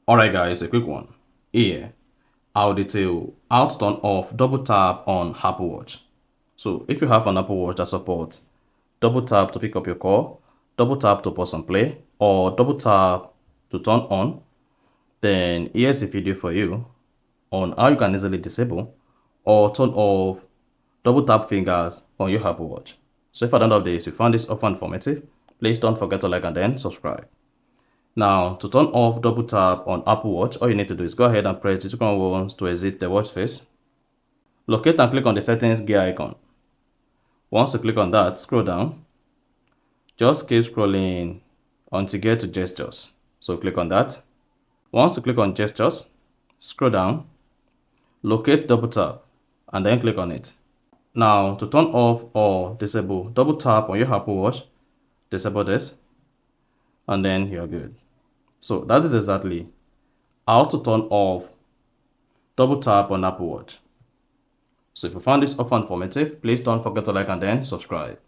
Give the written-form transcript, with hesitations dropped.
Alright guys, a quick one. Here, I'll detail how to turn off double tap on Apple Watch. So if you have an Apple Watch that supports double tap to pick up your call, double tap to pause and play, or double tap to turn on, then here's a video for you on how you can easily disable or turn off double tap fingers on your Apple Watch. So if at the end of this you found this often informative, please don't forget to like and then subscribe. Now, to turn off double tap on Apple Watch, all you need to do is go ahead and press the two ones to exit the watch face. Locate and click on the settings gear icon. Once you click on that, scroll down. Just keep scrolling until you get to gestures. So click on that. Once you click on gestures, scroll down, locate double tap, and then click on it. Now, to turn off or disable double tap on your Apple Watch, disable this, and then you're good. So that is exactly how to turn off double tap on Apple Watch. So if you found this offer informative, please don't forget to like and then subscribe.